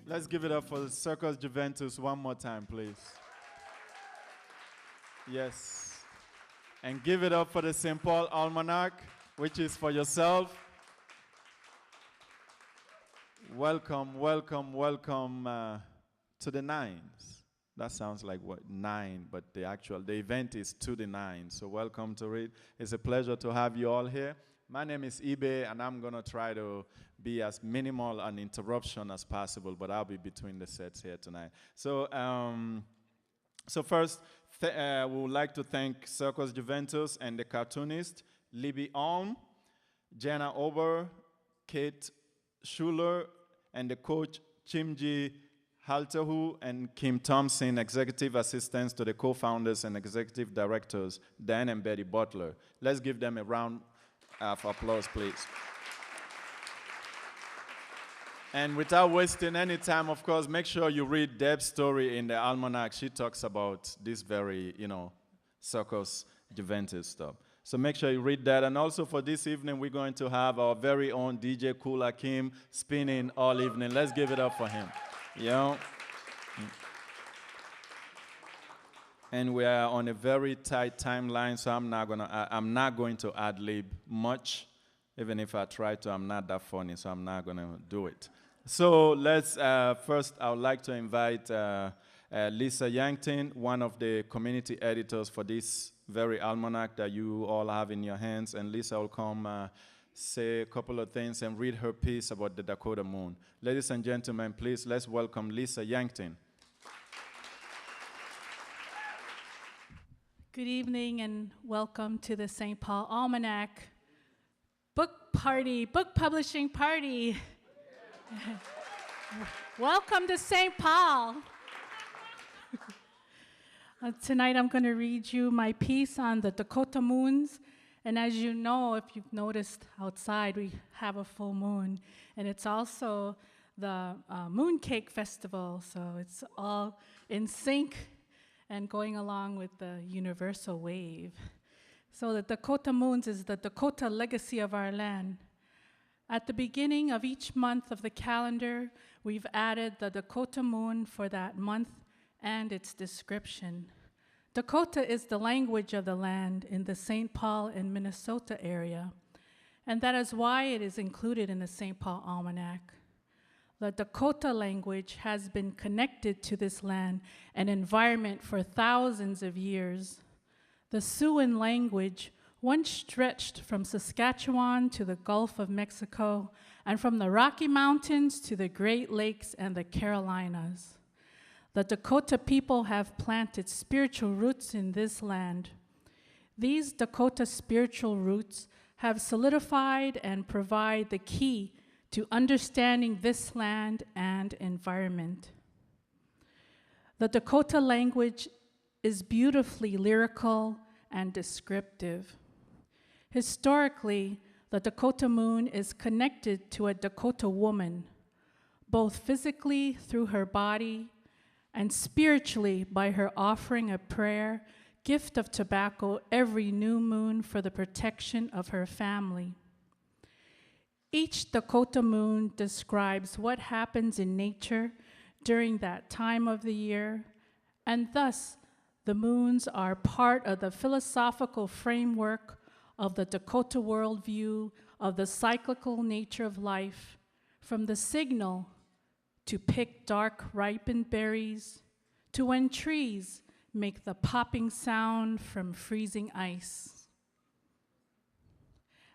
Let's give it up for the Circus Juventus one more time, please. Yes. And give it up for the Saint Paul Almanac, which is for yourself. Welcome, welcome, welcome to the nines. That sounds like what, 9, but the event is to the 9. So welcome to it. It's a pleasure to have you all here. My name is Ibe, and I'm going to try to be as minimal an interruption as possible, but I'll be between the sets here tonight. So, first, we would like to thank Circus Juventus and the cartoonist, Libby Alm, Jenna Ober, Kate Schuler, and the coach, Chimji Haltehu and Kim Thompson, executive assistants to the co-founders and executive directors, Dan and Betty Butler. Let's give them a round of applause, please. And without wasting any time, of course, make sure you read Deb's story in the Almanac. She talks about this very, Circus Juventus stuff. So make sure you read that. And also for this evening, we're going to have our very own DJ Kool Hakeem spinning all evening. Let's give it up for him. You know? And we are on a very tight timeline, so I'm not going to ad-lib much. Even if I try to, I'm not that funny, so I'm not going to do it. So let's, first, I would like to invite Lisa Yankton, one of the community editors for this very almanac that you all have in your hands. And Lisa will come say a couple of things and read her piece about the Dakota Moon. Ladies and gentlemen, please, let's welcome Lisa Yankton. Good evening and welcome to the Saint Paul Almanac book party, book publishing party. Welcome to Saint Paul. Tonight I'm going to read you my piece on the Dakota moons. And as you know, if you've noticed outside, we have a full moon. And it's also the Mooncake Festival, so it's all in sync and going along with the universal wave. So the Dakota moons is the Dakota legacy of our land. At the beginning of each month of the calendar, we've added the Dakota moon for that month and its description. Dakota is the language of the land in the Saint Paul and Minnesota area, and that is why it is included in the Saint Paul Almanac. The Dakota language has been connected to this land and environment for thousands of years. The Siouan language once stretched from Saskatchewan to the Gulf of Mexico and from the Rocky Mountains to the Great Lakes and the Carolinas. The Dakota people have planted spiritual roots in this land. These Dakota spiritual roots have solidified and provide the key to understanding this land and environment. The Dakota language is beautifully lyrical and descriptive. Historically, the Dakota moon is connected to a Dakota woman, both physically through her body and spiritually by her offering a prayer, gift of tobacco every new moon for the protection of her family. Each Dakota moon describes what happens in nature during that time of the year, and thus the moons are part of the philosophical framework of the Dakota worldview of the cyclical nature of life, from the signal to pick dark ripened berries, to when trees make the popping sound from freezing ice.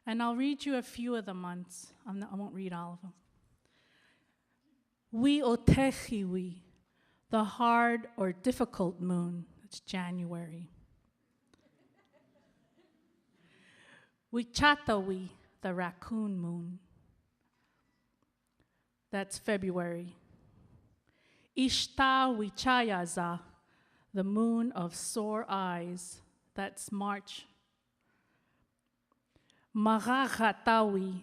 And I'll read you a few of the months. I won't read all of them. Wi Otehiwi, the hard or difficult moon. It's January. Wichatawi, the raccoon moon. That's February. Ishta Wichayaza, the moon of sore eyes. That's March. Marachatawi,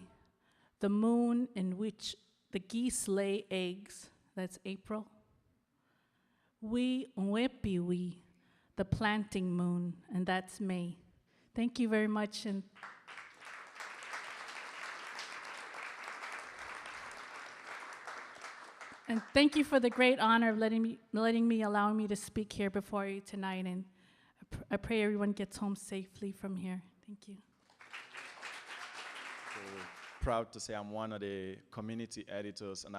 the moon in which the geese lay eggs. That's April. Wepiwi, the planting moon, and that's May. Thank you very much. And thank you for the great honor of allowing me to speak here before you tonight. And I pray everyone gets home safely from here. Thank you. So proud to say I'm one of the community editors, and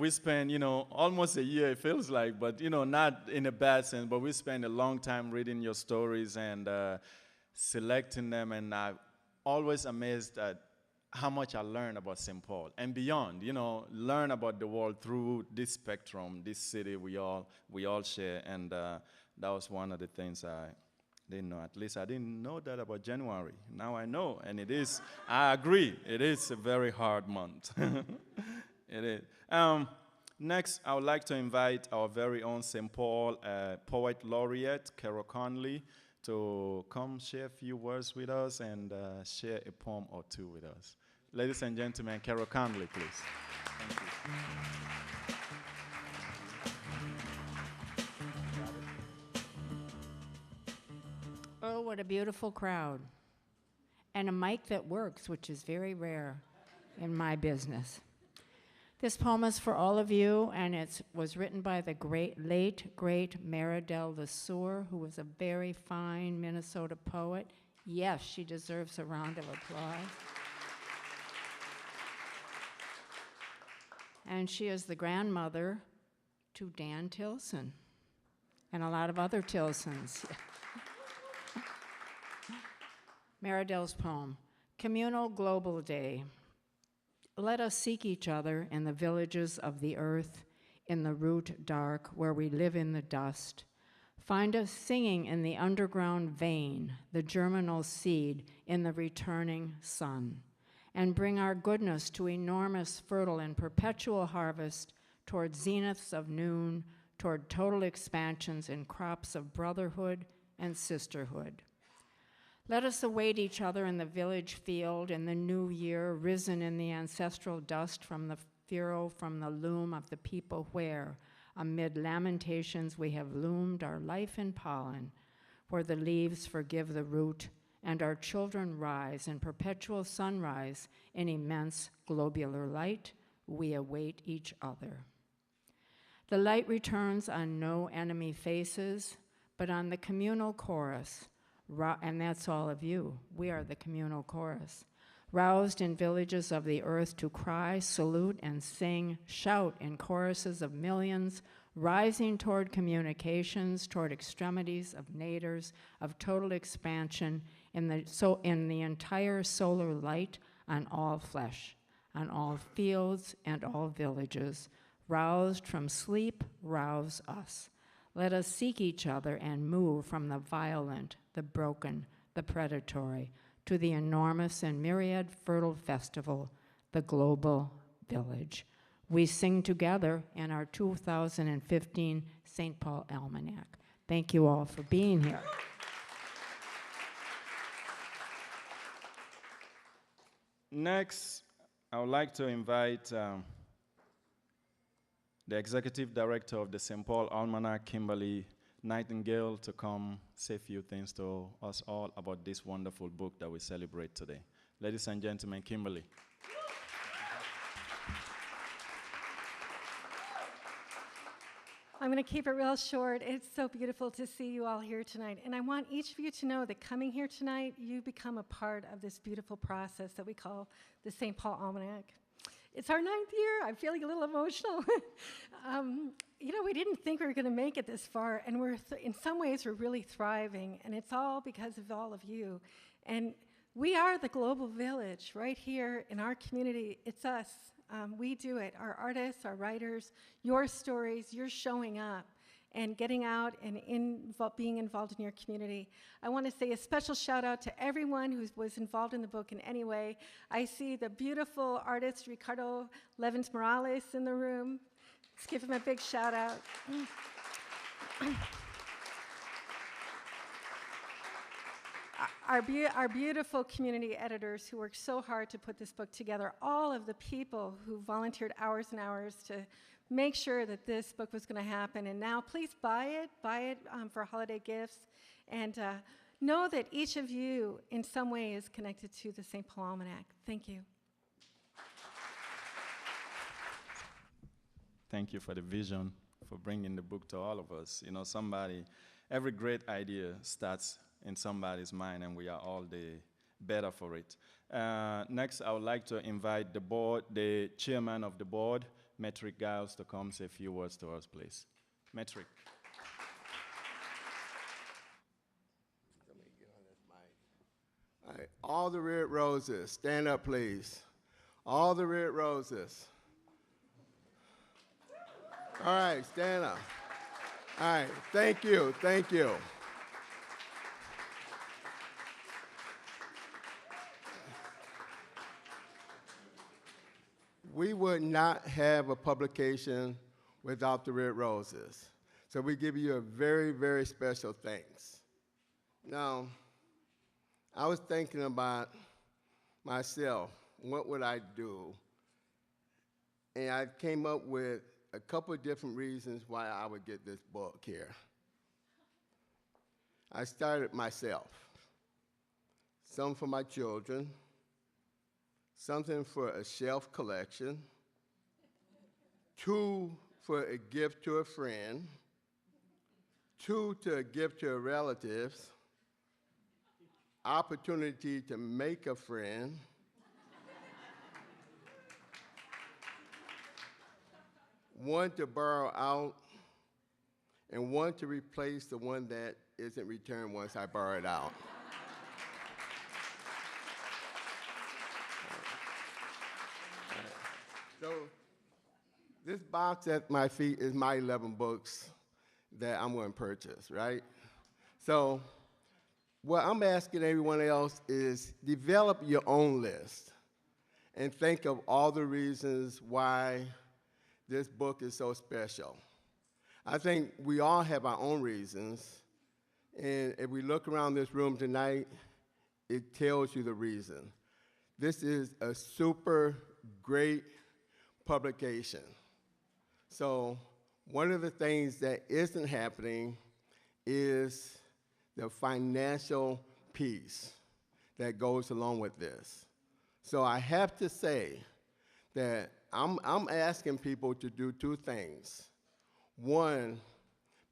we spend, almost a year, it feels like, but, not in a bad sense, but we spend a long time reading your stories and selecting them, and I'm always amazed at how much I learned about St. Paul and beyond, learn about the world through this spectrum, this city we all share, and that was one of the things I didn't know. At least I didn't know that about January. Now I know, and it is, I agree, it is a very hard month. It is. Next, I would like to invite our very own St. Paul poet laureate, Carol Conley, to come share a few words with us and share a poem or two with us. Ladies and gentlemen, Carol Conley, please. Thank you. Oh, what a beautiful crowd. And a mic that works, which is very rare in my business. This poem is for all of you, and it was written by the late, great Meridel LeSueur, who was a very fine Minnesota poet. Yes, she deserves a round of applause. And she is the grandmother to Dan Tilson and a lot of other Tilsons. Meridel's poem, Communal Global Day. Let us seek each other in the villages of the earth, in the root dark where we live in the dust. Find us singing in the underground vein, the germinal seed in the returning sun, and bring our goodness to enormous, fertile, and perpetual harvest toward zeniths of noon, toward total expansions in crops of brotherhood and sisterhood. Let us await each other in the village field in the new year, risen in the ancestral dust from the furrow from the loom of the people where, amid lamentations, we have loomed our life in pollen, where the leaves forgive the root, and our children rise in perpetual sunrise in immense globular light. We await each other. The light returns on no enemy faces, but on the communal chorus, and that's all of you. We are the communal chorus. Roused in villages of the earth to cry, salute, and sing, shout in choruses of millions, rising toward communications, toward extremities of naders, of total expansion in the entire solar light on all flesh, on all fields and all villages. Roused from sleep, rouse us. Let us seek each other and move from the violent, the broken, the predatory, to the enormous and myriad fertile festival, the global village. We sing together in our 2015 Saint Paul Almanac. Thank you all for being here. Next, I would like to invite the Executive Director of the Saint Paul Almanac, Kimberly Nightingale, to come say a few things to us all about this wonderful book that we celebrate today. Ladies and gentlemen, Kimberly. I'm going to keep it real short. It's so beautiful to see you all here tonight. And I want each of you to know that coming here tonight, you become a part of this beautiful process that we call the St. Paul Almanac. It's our 9th year. I'm feeling a little emotional. We didn't think we were going to make it this far, and in some ways, we're really thriving, and it's all because of all of you. And we are the global village right here in our community. It's us. We do it. Our artists, our writers, your stories, you're showing up and getting out and being involved in your community. I want to say a special shout out to everyone who was involved in the book in any way. I see the beautiful artist Ricardo Levins Morales in the room. Let's give him a big shout out. Our beautiful community editors who worked so hard to put this book together, all of the people who volunteered hours and hours to make sure that this book was going to happen. And now please buy it for holiday gifts, and know that each of you in some way is connected to the St. Paul Almanac. Thank you. Thank you for the vision, for bringing the book to all of us. Every great idea starts in somebody's mind, and we are all the better for it. Next, I would like to invite the chairman of the board, Metric Giles, to come say a few words to us, please. Metric. Let me get on this mic. All right, all the red roses, stand up, please. All the red roses. All right, stand up. All right, thank you, thank you. We would not have a publication without the red roses. So we give you a very, very special thanks. Now, I was thinking about myself, what would I do? And I came up with a couple of different reasons why I would get this book here. I started myself. Some for my children, something for a shelf collection, 2 for a gift to a friend, 2 to a gift to a relative, opportunity to make a friend, 1 to borrow out, and 1 to replace the one that isn't returned once I borrow it out. So this box at my feet is my 11 books that I'm going to purchase, right? So what I'm asking everyone else is develop your own list and think of all the reasons why this book is so special. I think we all have our own reasons, and if we look around this room tonight, it tells you the reason. This is a super great publication. So one of the things that isn't happening is the financial piece that goes along with this. So I have to say that I'm asking people to do 2 things. 1,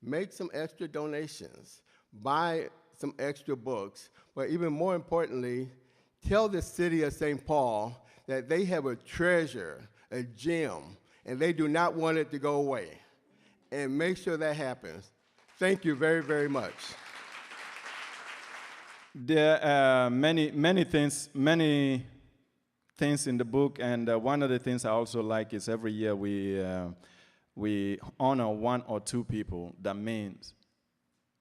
make some extra donations, buy some extra books, but even more importantly, tell the city of St. Paul that they have a treasure, a gem, and they do not want it to go away. And make sure that happens. Thank you very, very much. There are many things in the book, and one of the things I also like is every year we honor 1 or 2 people that means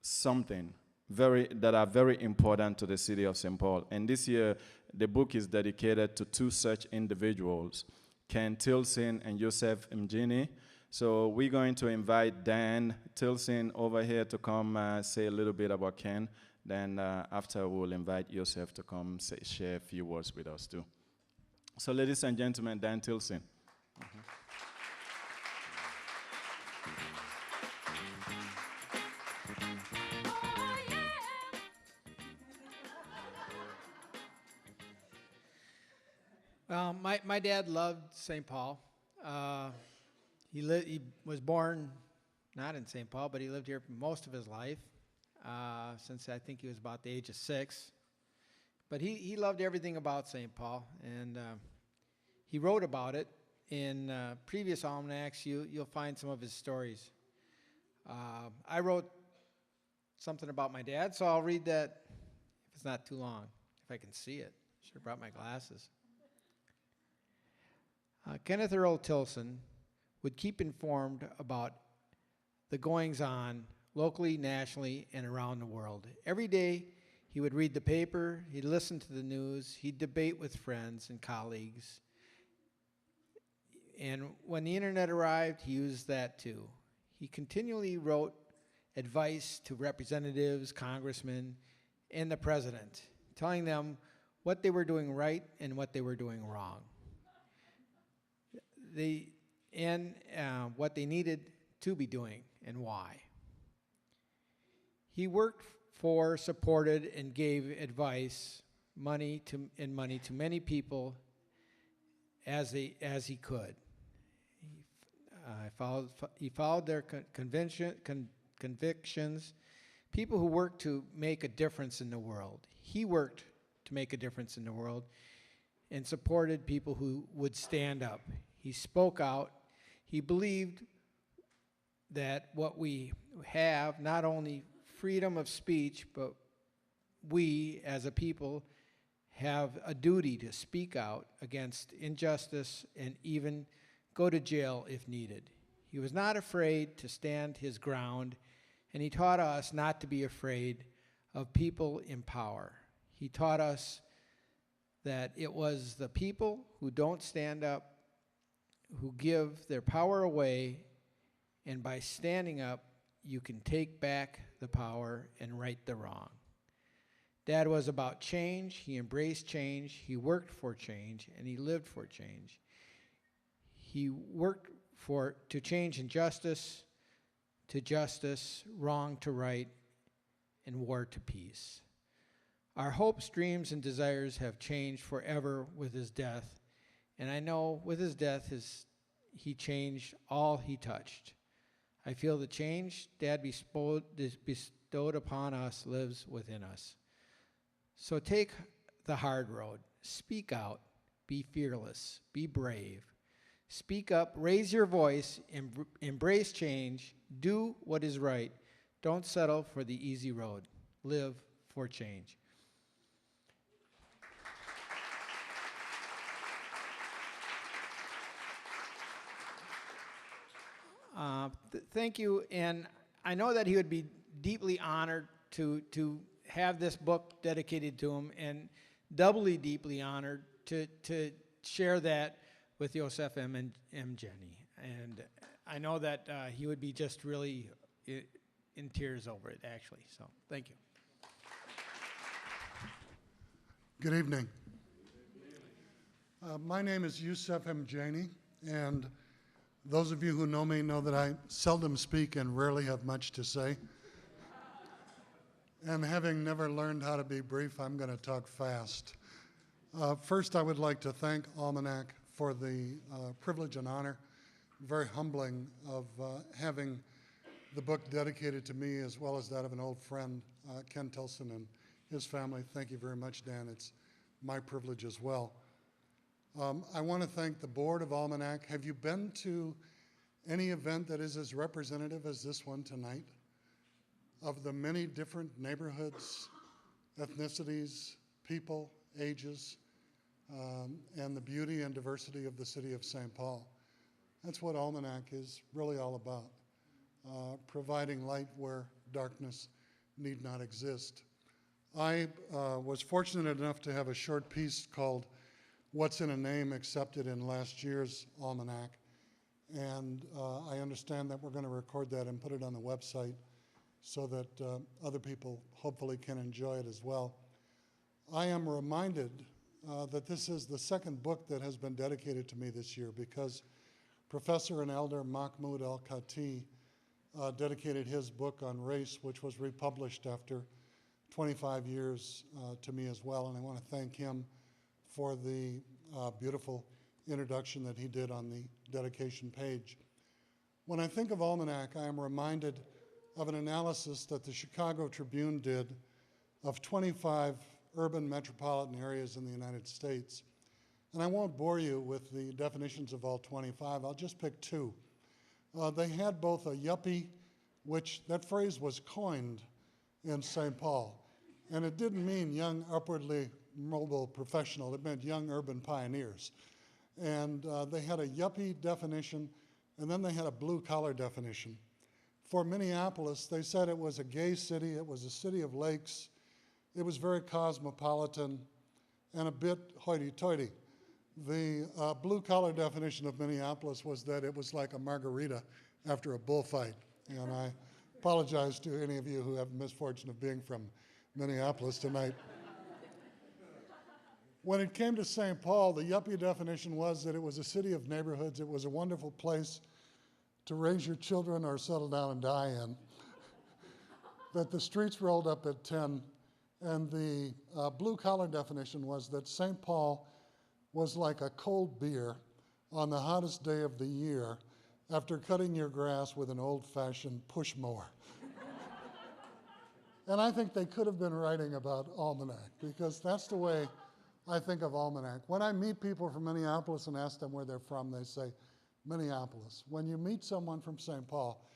something that are very important to the city of St. Paul. And this year, the book is dedicated to 2 such individuals, Ken Tilson and Joseph Mjini. So we're going to invite Dan Tilson over here to come say a little bit about Ken. Then after, we'll invite Joseph to come share a few words with us too. So ladies and gentlemen, Dan Tilson. Mm-hmm. Well, my dad loved St. Paul. He was born not in St. Paul, but he lived here most of his life, since I think he was about the age of 6. But he loved everything about St. Paul, and he wrote about it. In previous almanacs, you'll find some of his stories. I wrote something about my dad, so I'll read that if it's not too long, if I can see it. Should have brought my glasses. Kenneth Earl Tilson would keep informed about the goings-on locally, nationally, and around the world. Every day, he would read the paper, he'd listen to the news, he'd debate with friends and colleagues. And when the internet arrived, he used that too. He continually wrote advice to representatives, congressmen, and the president, telling them what they were doing right and what they were doing wrong. What they needed to be doing and why. He worked for, supported, and gave advice, money to many people as he could. He followed their convictions. People who worked to make a difference in the world. He worked to make a difference in the world and supported people who would stand up. He spoke out. He believed that what we have, not only freedom of speech, but we as a people have a duty to speak out against injustice and even go to jail if needed. He was not afraid to stand his ground, and he taught us not to be afraid of people in power. He taught us that it was the people who don't stand up, who give their power away, and by standing up, you can take back the power and right the wrong. Dad was about change. He embraced change. He worked for change, and he lived for change. He worked to change injustice to justice, wrong to right, and war to peace. Our hopes, dreams, and desires have changed forever with his death, and I know with his death he changed all he touched. I feel the change Dad bestowed upon us lives within us. So take the hard road. Speak out. Be fearless. Be brave. Speak up. Raise your voice. Embrace change. Do what is right. Don't settle for the easy road. Live for change. Thank you, and I know that he would be deeply honored to have this book dedicated to him, and doubly deeply honored to share that with Yosef and Jenny. And I know that he would be just really in tears over it, actually. So thank you. Good evening. My name is Yusef Mjani, and those of you who know me know that I seldom speak and rarely have much to say. And having never learned how to be brief, I'm going to talk fast. First, I would like to thank Almanac for the privilege and honor, very humbling, of having the book dedicated to me as well as that of an old friend, Ken Tilson and his family. Thank you very much, Dan. It's my privilege as well. I want to thank the board of Almanac. Have you been to any event that is as representative as this one tonight? Of the many different neighborhoods, ethnicities, people, ages, and the beauty and diversity of the city of Saint Paul. That's what Almanac is really all about, providing light where darkness need not exist. I was fortunate enough to have a short piece called What's in a Name accepted in last year's Almanac, and I understand that we're going to record that and put it on the website so that other people hopefully can enjoy it as well. I am reminded that this is the second book that has been dedicated to me this year because Professor and Elder Mahmoud Al-Kati dedicated his book on race, which was republished after 25 years to me as well, and I want to thank him for the beautiful introduction that he did on the dedication page. When I think of Almanac, I am reminded of an analysis that the Chicago Tribune did of 25 urban metropolitan areas in the United States. And I won't bore you with the definitions of all 25, I'll just pick two. They had both a yuppie, which that phrase was coined in St. Paul, and it didn't mean young, upwardly mobile professional, it meant young urban pioneers. And they had a yuppie definition, and then they had a blue-collar definition. For Minneapolis, they said it was a gay city, it was a city of lakes, it was very cosmopolitan, and a bit hoity-toity. The blue-collar definition of Minneapolis was that it was like a margarita after a bullfight. And I apologize to any of you who have the misfortune of being from Minneapolis tonight. When it came to St. Paul, the yuppie definition was that it was a city of neighborhoods. It was a wonderful place to raise your children or settle down and die in. That the streets rolled up at 10, and the blue-collar definition was that St. Paul was like a cold beer on the hottest day of the year after cutting your grass with an old-fashioned push mower. And I think they could have been writing about Almanac, because that's the way I think of Almanac. When I meet people from Minneapolis and ask them where they're from, they say, Minneapolis. When you meet someone from St. Paul,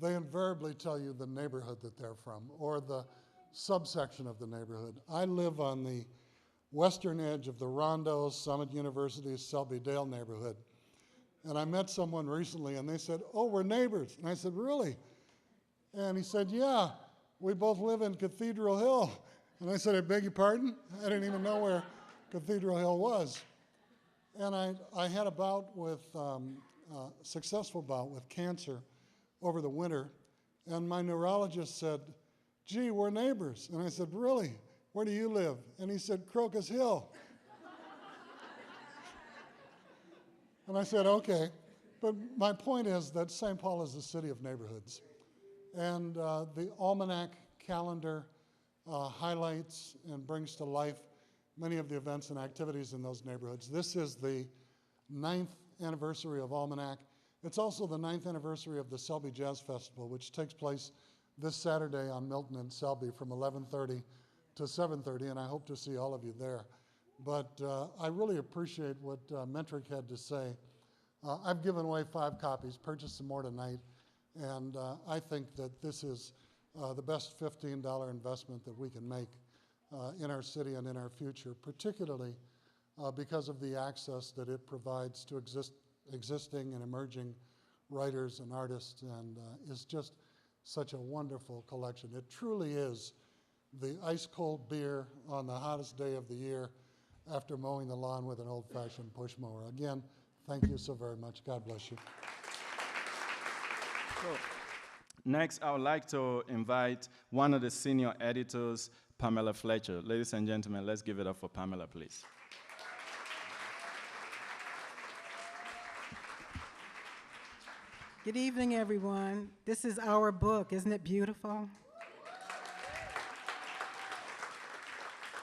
they invariably tell you the neighborhood that they're from or the subsection of the neighborhood. I live on the western edge of the Rondo, Summit University, Selby Dale neighborhood. And I met someone recently and they said, oh, we're neighbors. And I said, really? And he said, yeah, we both live in Cathedral Hill. And I said, I beg your pardon? I didn't even know where Cathedral Hill was. And I had a bout with, successful bout with cancer over the winter. And my neurologist said, gee, we're neighbors. And I said, really? Where do you live? And he said, Crocus Hill. And I said, okay. But my point is that St. Paul is a city of neighborhoods. And the Almanac calendar highlights and brings to life many of the events and activities in those neighborhoods. This is the 9th anniversary of Almanac. It's also the 9th anniversary of the Selby Jazz Festival, which takes place this Saturday on Milton and Selby from 11:30 to 7:30, and I hope to see all of you there. But I really appreciate what Mentrick had to say. I've given away 5 copies, purchased some more tonight, and I think that this is the best $15 investment that we can make in our city and in our future, particularly because of the access that it provides to existing and emerging writers and artists, and is just such a wonderful collection. It truly is the ice-cold beer on the hottest day of the year after mowing the lawn with an old-fashioned push mower. Again, thank you so very much. God bless you. So, next, I would like to invite one of the senior editors, Pamela Fletcher. Ladies and gentlemen, let's give it up for Pamela, please. Good evening, everyone. This is our book. Isn't it beautiful?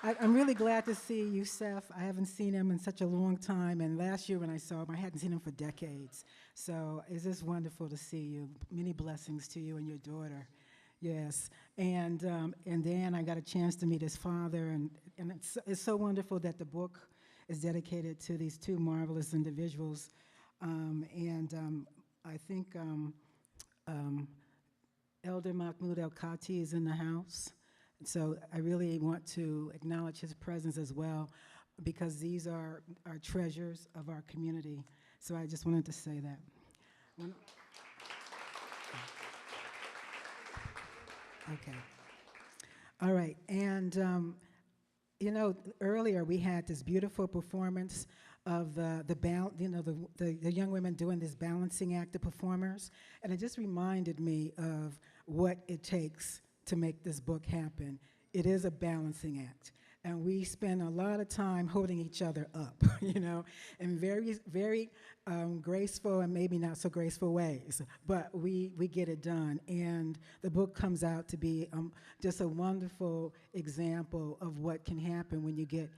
I'm really glad to see Youssef. I haven't seen him in such a long time, and last year when I saw him, I hadn't seen him for decades. So it's just wonderful to see you. Many blessings to you and your daughter. Yes, and Dan, I got a chance to meet his father, and it's so wonderful that the book is dedicated to these 2 marvelous individuals. I think Elder Mahmoud El-Khati is in the house. So I really want to acknowledge his presence as well, because these are our treasures of our community. So I just wanted to say that. Okay. All right. And, you know, earlier we had this beautiful performance of the young women doing this balancing act, the performers. And it just reminded me of what it takes to make this book happen. It is a balancing act. And we spend a lot of time holding each other up, you know, in very, very graceful and maybe not so graceful ways. But we get it done. And the book comes out to be just a wonderful example of what can happen when you get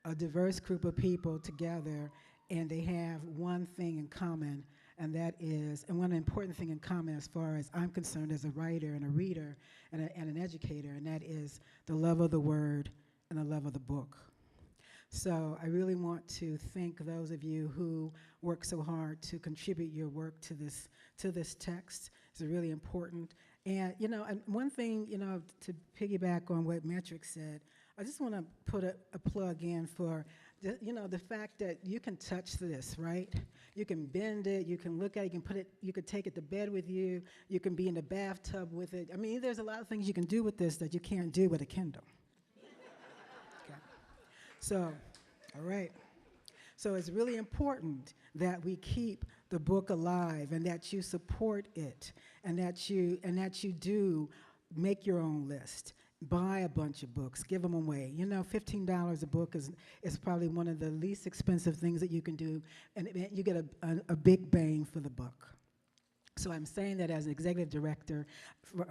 a diverse group of people together and they have one thing in common, and that is, and one important thing in common as far as I'm concerned as a writer and a reader and an educator, and that is the love of the word and the love of the book. So I really want to thank those of you who work so hard to contribute your work to this text. It's really important. And, you know, and one thing, you know, to piggyback on what Metric said, I just want to put a plug in for, you know, the fact that you can touch this, right? You can bend it, you can look at it, you can put it, you could take it to bed with you, you can be in the bathtub with it. I mean, there's a lot of things you can do with this that you can't do with a Kindle. Okay. So, all right. So it's really important that we keep the book alive and that you support it and that you do make your own list. Buy a bunch of books, give them away. You know, $15 a book is probably one of the least expensive things that you can do, and you get a big bang for the buck. So I'm saying that as an executive director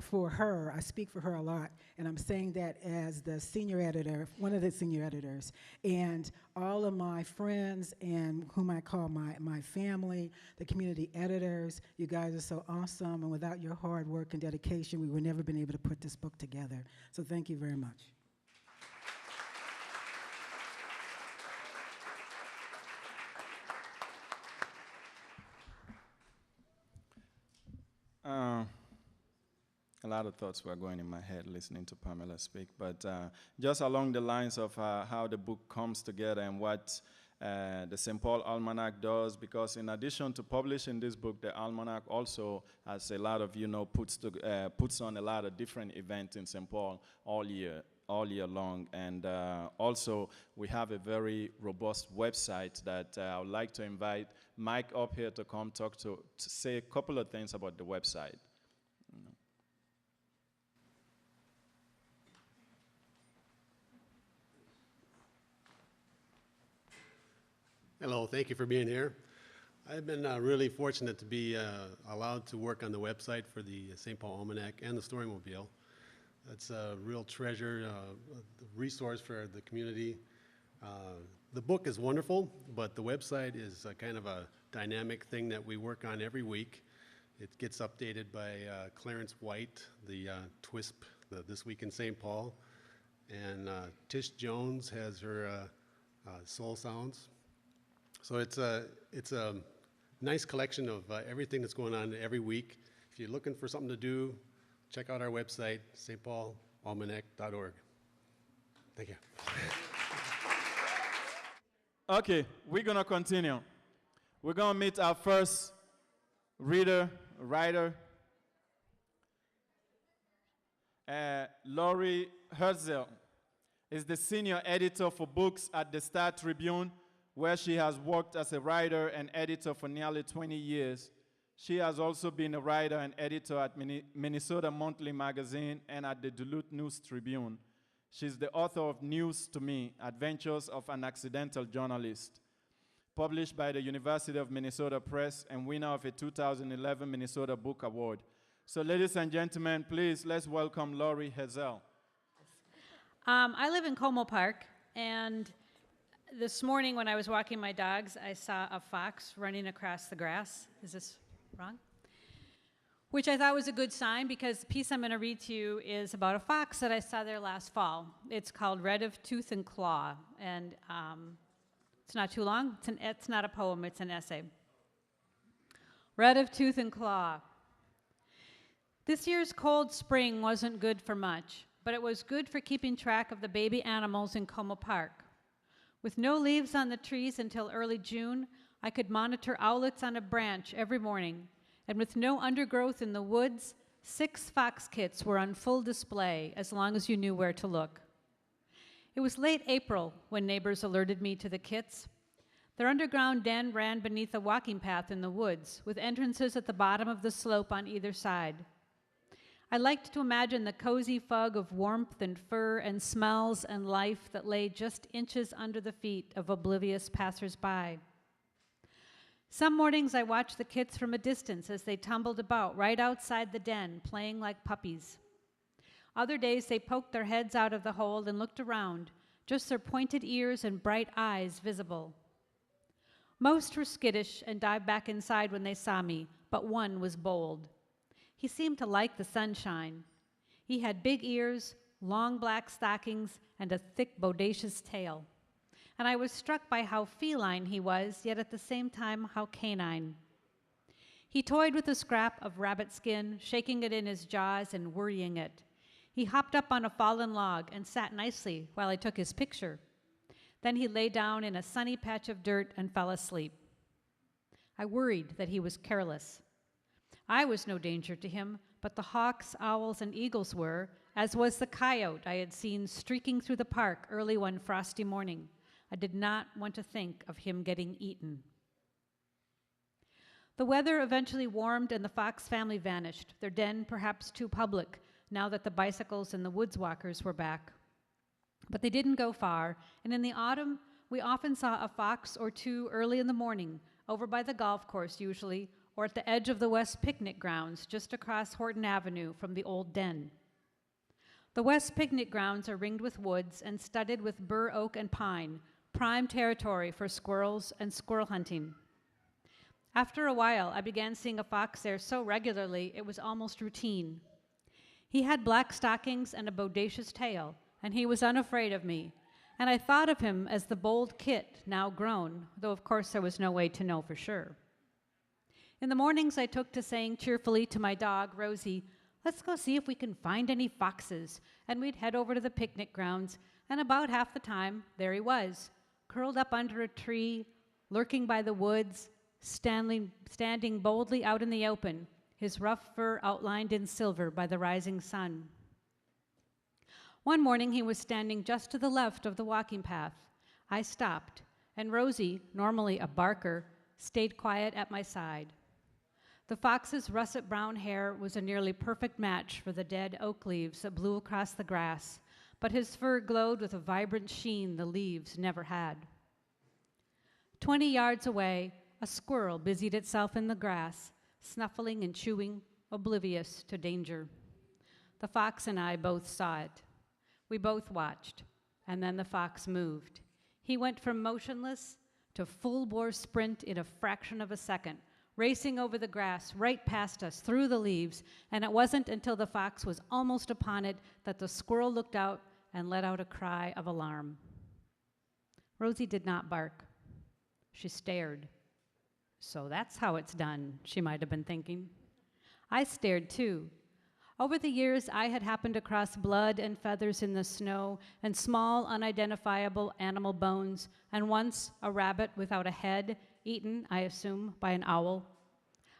for her. I speak for her a lot, and I'm saying that as the senior editor, one of the senior editors, and all of my friends and whom I call my family, the community editors. You guys are so awesome, and without your hard work and dedication, we would never been able to put this book together. So thank you very much. A lot of thoughts were going in my head listening to Pamela speak, but just along the lines of how the book comes together and what the Saint Paul Almanac does, because in addition to publishing this book, the Almanac also, as a lot of you know, puts on a lot of different events in Saint Paul all year long. And also, we have a very robust website that I would like to invite Mike up here to come talk to say a couple of things about the website. Hello, thank you for being here. I've been really fortunate to be allowed to work on the website for the Saint Paul Almanac and the Storymobile. It's a real treasure, resource for the community. The book is wonderful, but the website is kind of a dynamic thing that we work on every week. It gets updated by Clarence White, the TWISP, This Week in St. Paul. And Tish Jones has her Soul Sounds. So it's a nice collection of everything that's going on every week. If you're looking for something to do, check out our website, stpaulalmanac.org. Thank you. Okay, we're going to continue. We're going to meet our first writer. Lori Herzl is the senior editor for books at the Star Tribune, where she has worked as a writer and editor for nearly 20 years. She has also been a writer and editor at Minnesota Monthly Magazine and at the Duluth News Tribune. She's the author of News to Me, Adventures of an Accidental Journalist, published by the University of Minnesota Press and winner of a 2011 Minnesota Book Award. So ladies and gentlemen, please, let's welcome Lori Herzl. I live in Como Park, and this morning when I was walking my dogs, I saw a fox running across the grass. Is this wrong? Which I thought was a good sign, because the piece I'm going to read to you is about a fox that I saw there last fall. It's called Red of Tooth and Claw, and it's not too long. It's not a poem, it's an essay. Red of Tooth and Claw. This year's cold spring wasn't good for much, but it was good for keeping track of the baby animals in Como Park. With no leaves on the trees until early June, I could monitor owlets on a branch every morning. And with no undergrowth in the woods, 6 fox kits were on full display as long as you knew where to look. It was late April when neighbors alerted me to the kits. Their underground den ran beneath a walking path in the woods, with entrances at the bottom of the slope on either side. I liked to imagine the cozy fog of warmth and fur and smells and life that lay just inches under the feet of oblivious passers-by. Some mornings I watched the kits from a distance as they tumbled about right outside the den, playing like puppies. Other days they poked their heads out of the hole and looked around, just their pointed ears and bright eyes visible. Most were skittish and dived back inside when they saw me, but one was bold. He seemed to like the sunshine. He had big ears, long black stockings, and a thick, bodacious tail. And I was struck by how feline he was, yet at the same time how canine. He toyed with a scrap of rabbit skin, shaking it in his jaws and worrying it. He hopped up on a fallen log and sat nicely while I took his picture. Then he lay down in a sunny patch of dirt and fell asleep. I worried that he was careless. I was no danger to him, but the hawks, owls, and eagles were, as was the coyote I had seen streaking through the park early one frosty morning. I did not want to think of him getting eaten. The weather eventually warmed and the fox family vanished, their den perhaps too public, now that the bicycles and the woods walkers were back. But they didn't go far, and in the autumn, we often saw a fox or two early in the morning, over by the golf course usually, or at the edge of the West picnic grounds just across Horton Avenue from the old den. The West picnic grounds are ringed with woods and studded with bur oak and pine, prime territory for squirrels and squirrel hunting. After a while, I began seeing a fox there so regularly it was almost routine. He had black stockings and a bodacious tail, and he was unafraid of me, and I thought of him as the bold kit, now grown, though of course there was no way to know for sure. In the mornings, I took to saying cheerfully to my dog, Rosie, "Let's go see if we can find any foxes," and we'd head over to the picnic grounds, and about half the time, there he was, curled up under a tree, lurking by the woods, standing boldly out in the open, his rough fur outlined in silver by the rising sun. One morning, he was standing just to the left of the walking path. I stopped, and Rosie, normally a barker, stayed quiet at my side. The fox's russet brown hair was a nearly perfect match for the dead oak leaves that blew across the grass, but his fur glowed with a vibrant sheen the leaves never had. 20 yards away, a squirrel busied itself in the grass, snuffling and chewing, oblivious to danger. The fox and I both saw it. We both watched, and then the fox moved. He went from motionless to full-bore sprint in a fraction of a second, racing over the grass right past us through the leaves, and it wasn't until the fox was almost upon it that the squirrel looked out and let out a cry of alarm. Rosie did not bark. She stared. So that's how it's done, she might have been thinking. I stared too. Over the years, I had happened across blood and feathers in the snow and small, unidentifiable animal bones, and once a rabbit without a head, eaten, I assume, by an owl.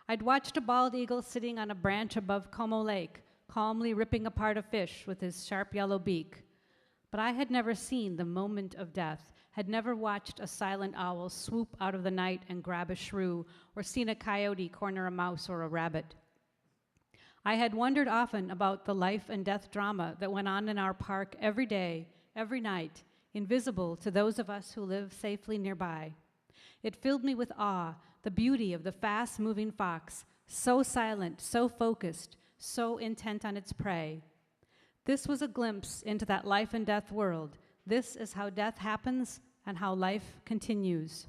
I'd watched a bald eagle sitting on a branch above Como Lake, calmly ripping apart a fish with his sharp yellow beak. But I had never seen the moment of death, had never watched a silent owl swoop out of the night and grab a shrew, or seen a coyote corner a mouse or a rabbit. I had wondered often about the life and death drama that went on in our park every day, every night, invisible to those of us who live safely nearby. It filled me with awe, the beauty of the fast-moving fox, so silent, so focused, so intent on its prey. This was a glimpse into that life and death world. This is how death happens and how life continues.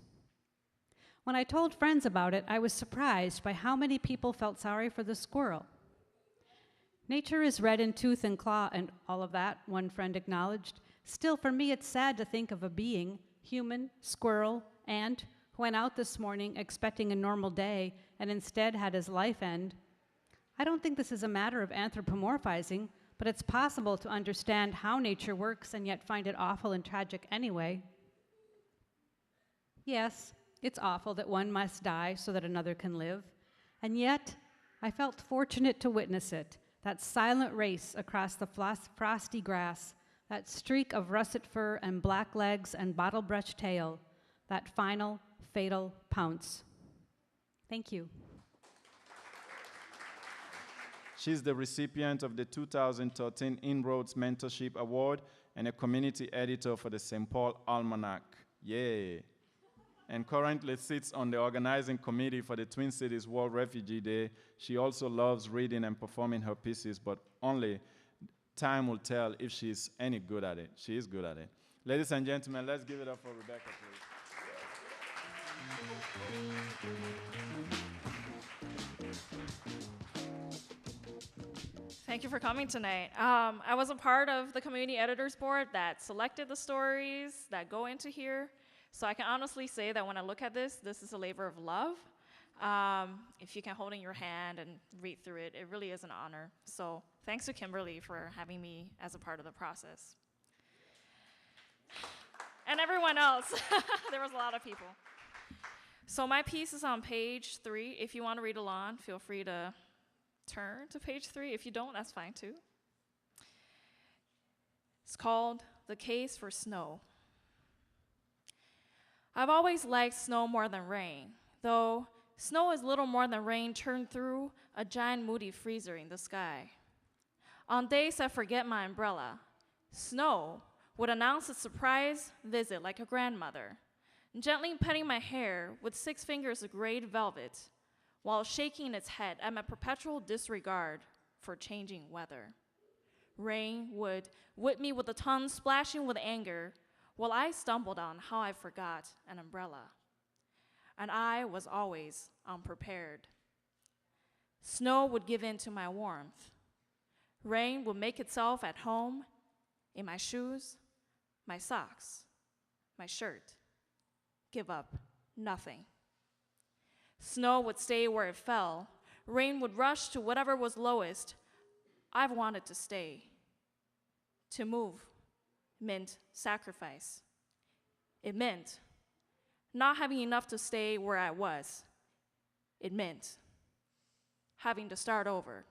When I told friends about it, I was surprised by how many people felt sorry for the squirrel. Nature is red in tooth and claw and all of that, one friend acknowledged. Still, for me, it's sad to think of a being, human, squirrel, ant, who went out this morning expecting a normal day and instead had his life end. I don't think this is a matter of anthropomorphizing, but it's possible to understand how nature works and yet find it awful and tragic anyway. Yes, it's awful that one must die so that another can live, and yet I felt fortunate to witness it. That silent race across the frosty grass, that streak of russet fur and black legs and bottle-brush tail, that final, fatal pounce. Thank you. She's the recipient of the 2013 Inroads Mentorship Award and a community editor for the Saint Paul Almanac. Yay! And currently sits on the organizing committee for the Twin Cities World Refugee Day. She also loves reading and performing her pieces, but only time will tell if she's any good at it. She is good at it. Ladies and gentlemen, let's give it up for Rebecca, please. Thank you for coming tonight. I was a part of the community editors board that selected the stories that go into here. So I can honestly say that when I look at this is a labor of love. If you can hold in your hand and read through it, it really is an honor. So thanks to Kimberly for having me as a part of the process. And everyone else. There was a lot of people. So my piece is on page 3. If you want to read along, feel free to turn to page 3. If you don't, that's fine too. It's called The Case for Snow. I've always liked snow more than rain, though snow is little more than rain turned through a giant moody freezer in the sky. On days I forget my umbrella, snow would announce a surprise visit like a grandmother, gently petting my hair with 6 fingers of gray velvet, while shaking its head at my perpetual disregard for changing weather. Rain would whip me with a tongue splashing with anger, while I stumbled on how I forgot an umbrella. And I was always unprepared. Snow would give in to my warmth. Rain would make itself at home in my shoes, my socks, my shirt. Give up nothing. Snow would stay where it fell. Rain would rush to whatever was lowest. I've wanted to stay. To move meant sacrifice. It meant not having enough to stay where I was. It meant having to start over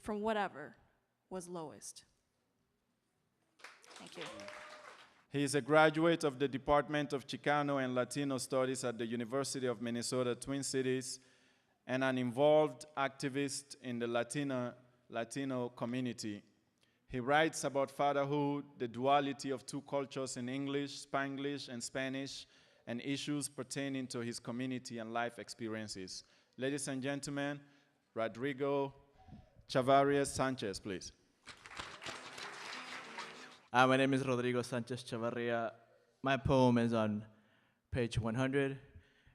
from whatever was lowest. Thank you. He is a graduate of the Department of Chicano and Latino Studies at the University of Minnesota Twin Cities and an involved activist in the Latino community. He writes about fatherhood, the duality of 2 cultures in English, Spanglish, and Spanish, and issues pertaining to his community and life experiences. Ladies and gentlemen, Rodrigo Chavarias Sanchez, please. My name is Rodrigo Sanchez Chavarria. My poem is on page 100,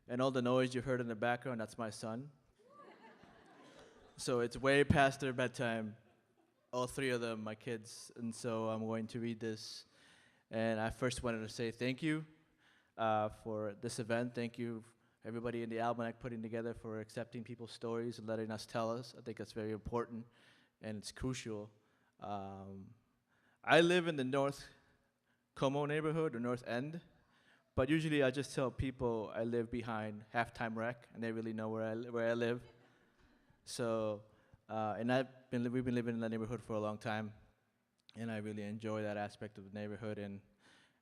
and all the noise you heard in the background, that's my son. So it's way past their bedtime, all three of them, my kids, and so I'm going to read this. And I first wanted to say thank you for this event. Thank you, everybody in the Almanac putting together, for accepting people's stories and letting us tell us. I think that's very important, and it's crucial. I live in the North Como neighborhood, or North End, but usually I just tell people I live behind Halftime Rec, and they really know where I live. So, and we've been living in that neighborhood for a long time, and I really enjoy that aspect of the neighborhood and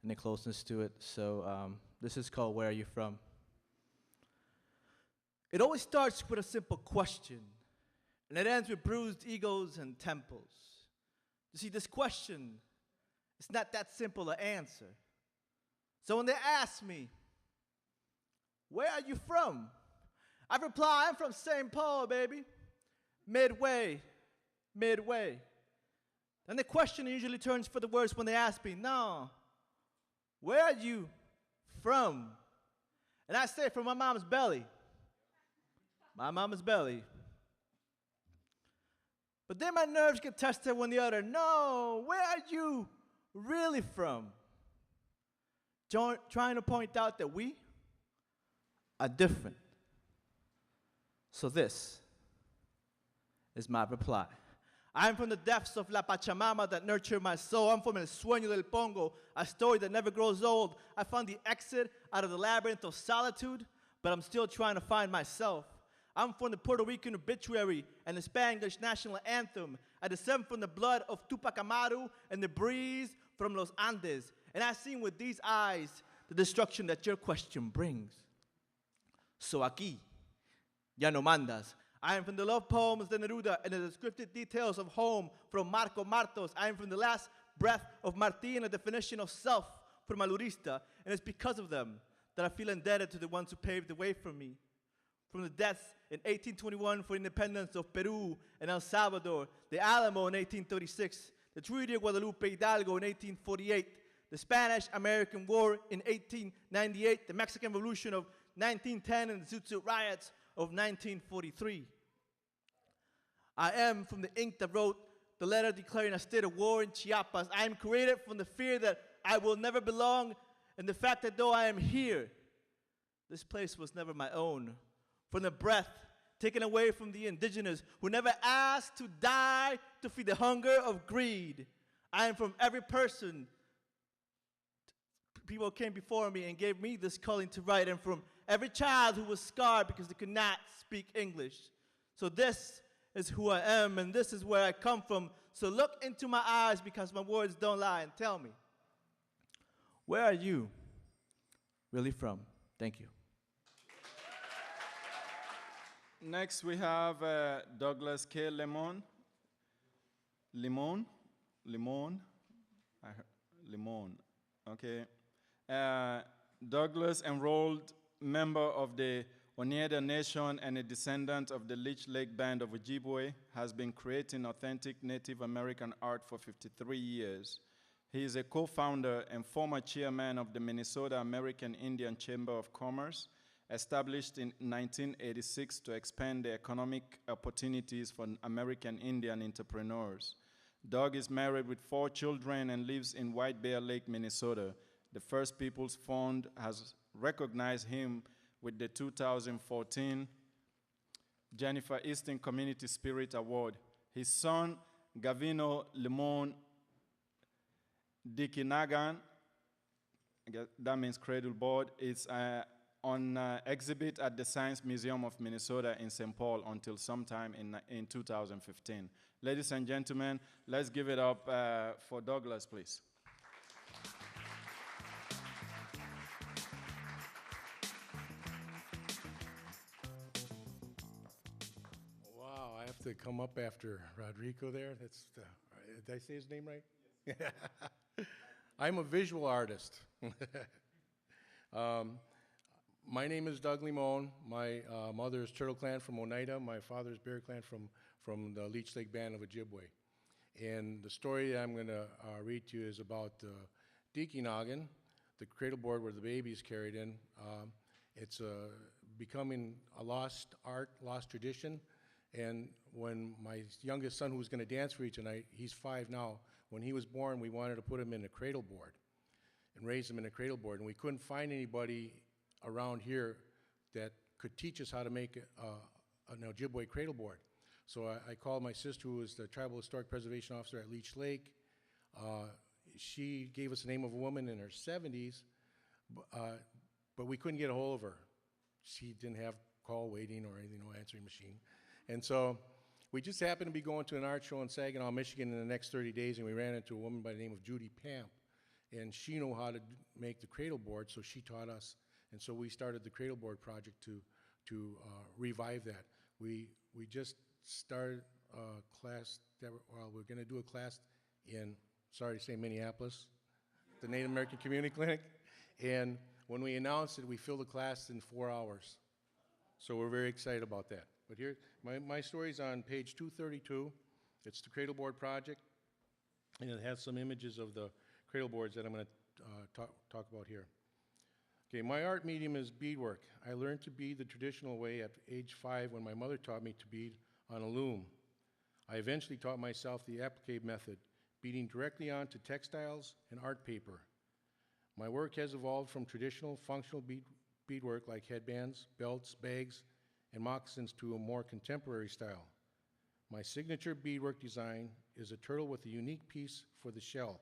the closeness to it. So this is called Where Are You From? It always starts with a simple question, and it ends with bruised egos and temples. You see, this question, it's not that simple to answer. So when they ask me, where are you from? I reply, I'm from Saint Paul, baby. Midway. Then the question usually turns for the worse when they ask me, no, where are you from? And I say, from my mom's belly. My mama's belly. But then my nerves get tested when the other, no, where are you really from? Trying to point out that we are different. So this is my reply. I'm from the depths of La Pachamama that nurtured my soul. I'm from El Sueño del Pongo, a story that never grows old. I found the exit out of the labyrinth of solitude, but I'm still trying to find myself. I'm from the Puerto Rican obituary and the Spanglish national anthem. I descend from the blood of Tupac Amaru and the breeze from Los Andes. And I've seen with these eyes the destruction that your question brings. So aquí, ya no mandas. I am from the love poems de Neruda and the descriptive details of home from Marco Martos. I am from the last breath of Martí and the definition of self from Malurista. And it's because of them that I feel indebted to the ones who paved the way for me. From the deaths in 1821 for independence of Peru and El Salvador, the Alamo in 1836, the Treaty of Guadalupe Hidalgo in 1848, the Spanish-American War in 1898, the Mexican Revolution of 1910, and the Zoot Suit riots of 1943. I am from the ink that wrote the letter declaring a state of war in Chiapas. I am created from the fear that I will never belong, and the fact that though I am here, this place was never my own. From the breath taken away from the indigenous who never asked to die to feed the hunger of greed. I am from every person. People came before me and gave me this calling to write, and from every child who was scarred because they could not speak English. So this is who I am, and this is where I come from. So look into my eyes because my words don't lie, and tell me, where are you really from? Thank you. Next, we have Douglas K. Limon. Okay. Douglas, enrolled member of the Oneida Nation and a descendant of the Leech Lake Band of Ojibwe, has been creating authentic Native American art for 53 years. He is a co-founder and former chairman of the Minnesota American Indian Chamber of Commerce, established in 1986 to expand the economic opportunities for American Indian entrepreneurs. Doug is married with 4 children and lives in White Bear Lake, Minnesota. The First Peoples Fund has recognized him with the 2014 Jennifer Easton Community Spirit Award. His son, Gavino Limon Dikinagan, that means cradle board, is on exhibit at the Science Museum of Minnesota in Saint Paul until sometime in 2015. Ladies and gentlemen, let's give it up for Douglas, please. Wow, I have to come up after Rodrigo there. That's did I say his name right? Yeah. I'm a visual artist. My name is Doug Limon. My mother is Turtle Clan from Oneida. My father is Bear Clan from from the Leech Lake Band of Ojibwe. And the story I'm going to read to you is about the Deaky-Noggin, the cradle board where the baby is carried in. It's becoming a lost art, lost tradition. And when my youngest son, who was going to dance for you tonight, he's 5 now, when he was born, we wanted to put him in a cradle board and raise him in a cradle board. And we couldn't find anybody around here that could teach us how to make an Ojibwe cradle board. So I called my sister, who is the Tribal Historic Preservation Officer at Leech Lake. She gave us the name of a woman in her 70s, but we couldn't get a hold of her. She didn't have call waiting or anything, no answering machine. And so we just happened to be going to an art show in Saginaw, Michigan in the next 30 days, and we ran into a woman by the name of Judy Pamp. And she knew how to make the cradle board, so she taught us. And so we started the cradle board project to revive that. We just started a class we're going to do a class in, sorry to say, Minneapolis, the Native American Community Clinic. And when we announced it, we filled the class in 4 hours. So we're very excited about that. But here, my story's on page 232. It's the cradle board project, and it has some images of the cradle boards that I'm going to talk about here. Okay, my art medium is beadwork. I learned to bead the traditional way at age 5 when my mother taught me to bead on a loom. I eventually taught myself the applique method, beading directly onto textiles and art paper. My work has evolved from traditional functional beadwork like headbands, belts, bags, and moccasins to a more contemporary style. My signature beadwork design is a turtle with a unique piece for the shell.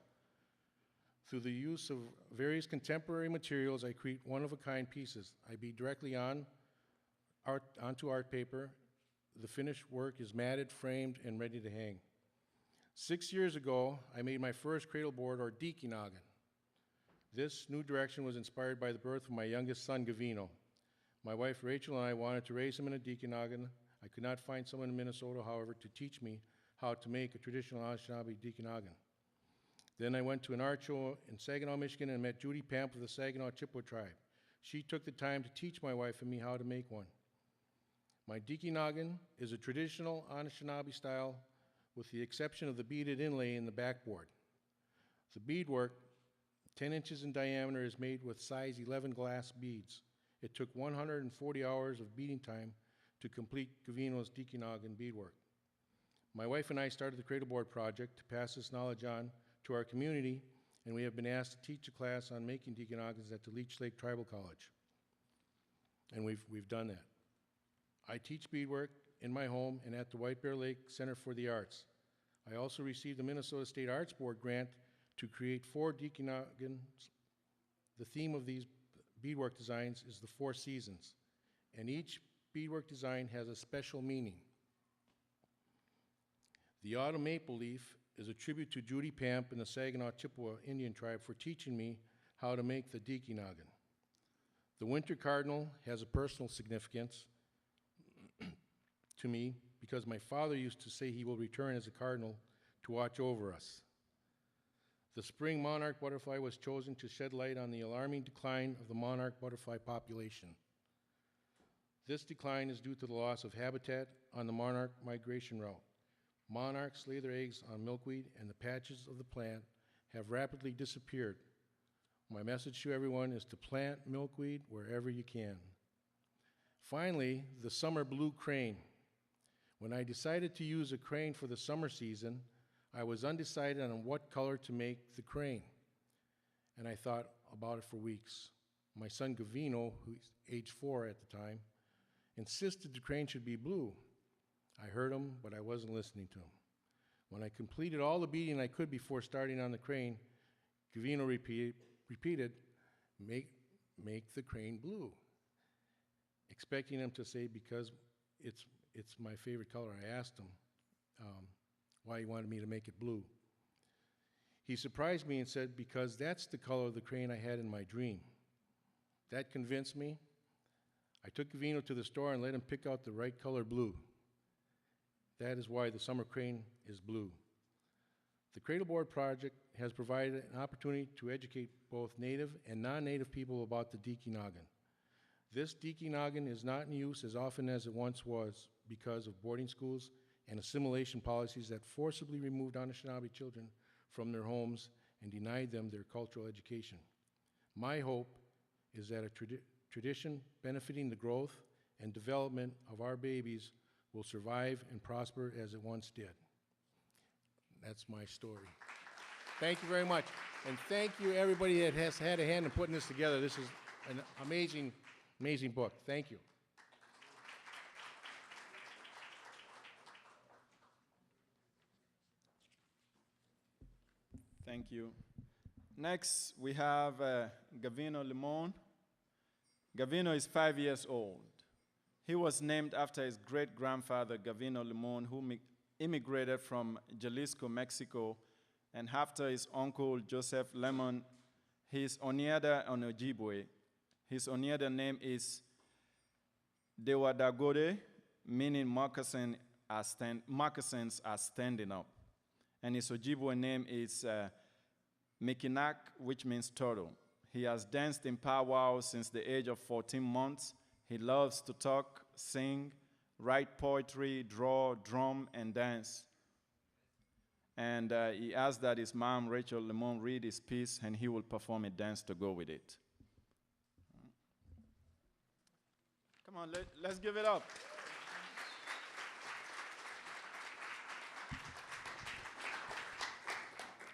Through the use of various contemporary materials, I create one-of-a-kind pieces. I bead directly onto art paper. The finished work is matted, framed, and ready to hang. 6 years ago, I made my first cradle board, or Deaky-Noggin. This new direction was inspired by the birth of my youngest son, Gavino. My wife, Rachel, and I wanted to raise him in a Deaky-Noggin. I could not find someone in Minnesota, however, to teach me how to make a traditional Anishinaabe Deaky-Noggin. Then I went to an art show in Saginaw, Michigan, and met Judy Pamp of the Saginaw Chippewa tribe. She took the time to teach my wife and me how to make one. My Deaky-Noggin is a traditional Anishinaabe style with the exception of the beaded inlay in the backboard. The beadwork, 10 inches in diameter, is made with size 11 glass beads. It took 140 hours of beading time to complete Gavino's Deaky-Noggin beadwork. My wife and I started the cradle board project to pass this knowledge on to our community, and we have been asked to teach a class on making Deaky-Noggins at the Leech Lake Tribal College. And we've done that. I teach beadwork in my home and at the White Bear Lake Center for the Arts. I also received the Minnesota State Arts Board grant to create 4 Deaky-Noggins. The theme of these beadwork designs is the 4 seasons, and each beadwork design has a special meaning. The autumn maple leaf is a tribute to Judy Pamp and the Saginaw Chippewa Indian tribe for teaching me how to make the Deaky-Noggin. The winter cardinal has a personal significance to me because my father used to say he will return as a cardinal to watch over us. The spring monarch butterfly was chosen to shed light on the alarming decline of the monarch butterfly population. This decline is due to the loss of habitat on the monarch migration route. Monarchs lay their eggs on milkweed, and the patches of the plant have rapidly disappeared. My message to everyone is to plant milkweed wherever you can. Finally, the summer blue crane. When I decided to use a crane for the summer season, I was undecided on what color to make the crane, and I thought about it for weeks. My son Gavino, who's age 4 at the time, insisted the crane should be blue. I heard him, but I wasn't listening to him. When I completed all the beading I could before starting on the crane, Gavino repeated, make the crane blue, expecting him to say, because it's my favorite color. I asked him why he wanted me to make it blue. He surprised me and said, because that's the color of the crane I had in my dream. That convinced me. I took Gavino to the store and let him pick out the right color blue. That is why the summer crane is blue. The Cradle Board project has provided an opportunity to educate both Native and non-Native people about the Deaky-Noggin. This Deaky-Noggin is not in use as often as it once was because of boarding schools and assimilation policies that forcibly removed Anishinaabe children from their homes and denied them their cultural education. My hope is that a tradition benefiting the growth and development of our babies will survive and prosper as it once did. That's my story. Thank you very much. And thank you, everybody that has had a hand in putting this together. This is an amazing, amazing book. Thank you. Thank you. Next, we have Gavino Limon. Gavino is 5 years old. He was named after his great-grandfather, Gavino Limon, who immigrated from Jalisco, Mexico, and after his uncle, Joseph Lemon, his Onyeda on Ojibwe. His Onyeda name is Dewadagode, meaning moccasins are standing up. And his Ojibwe name is Mikinak, which means turtle. He has danced in powwows since the age of 14 months. He loves to talk, sing, write poetry, draw, drum, and dance. And he asked that his mom, Rachel Lemon, read his piece, and he will perform a dance to go with it. Come on, let's give it up.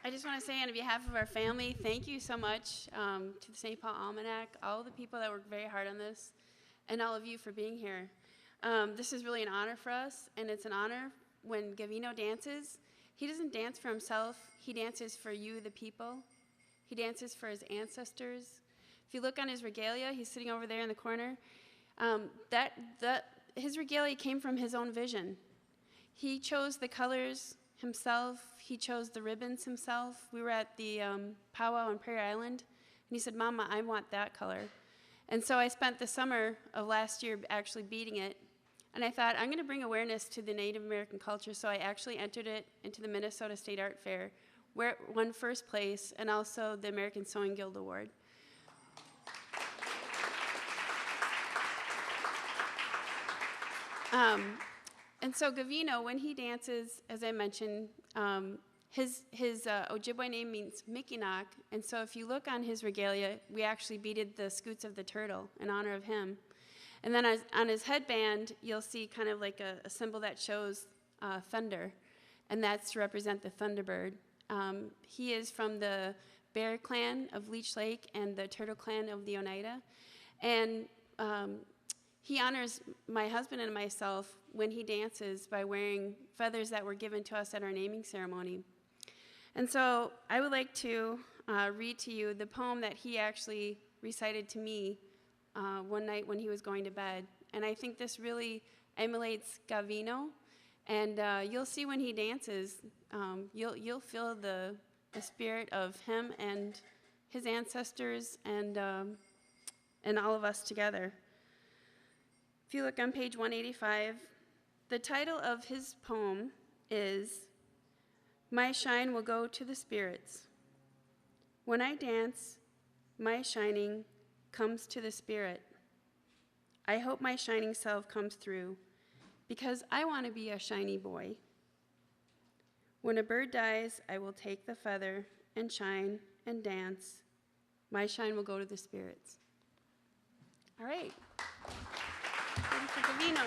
I just want to say on behalf of our family, thank you so much to the Saint Paul Almanac, all the people that worked very hard on this, and all of you for being here. This is really an honor for us, and it's an honor when Gavino dances. He doesn't dance for himself. He dances for you, the people. He dances for his ancestors. If you look on his regalia, he's sitting over there in the corner. His regalia came from his own vision. He chose the colors himself. He chose the ribbons himself. We were at the powwow on Prairie Island, and he said, "Mama, I want that color." And so I spent the summer of last year actually beading it. And I thought, I'm going to bring awareness to the Native American culture, so I actually entered it into the Minnesota State Art Fair, where it won first place, and also the American Sewing Guild Award. And so Gavino, when he dances, as I mentioned, his Ojibwe name means Mikinak, and so if you look on his regalia, we actually beaded the scoots of the turtle in honor of him. And then on his headband, you'll see kind of like a symbol that shows thunder, and that's to represent the Thunderbird. He is from the Bear Clan of Leech Lake and the Turtle Clan of the Oneida. And he honors my husband and myself when he dances by wearing feathers that were given to us at our naming ceremony. And so I would like to read to you the poem that he actually recited to me one night when he was going to bed. And I think this really emulates Gavino. And you'll see when he dances, you'll feel the spirit of him and his ancestors and all of us together. If you look on page 185, the title of his poem is "My Shine Will Go to the Spirits." When I dance, my shining comes to the spirit. I hope my shining self comes through, because I want to be a shiny boy. When a bird dies, I will take the feather and shine and dance. My shine will go to the spirits. All right. Ready for Gavino.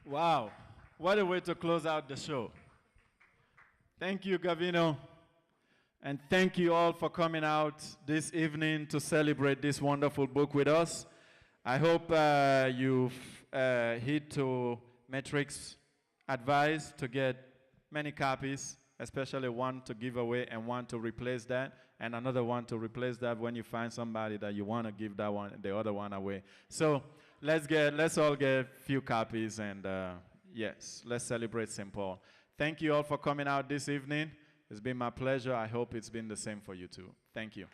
Wow. What a way to close out the show. Thank you, Gavino. And thank you all for coming out this evening to celebrate this wonderful book with us. I hope you've heed to Matrix advice to get many copies, especially one to give away and one to replace that, and another one to replace that when you find somebody that you want to give that one, the other one away. So let's all get a few copies, and yes, let's celebrate Saint Paul. Thank you all for coming out this evening. It's been my pleasure. I hope it's been the same for you too. Thank you.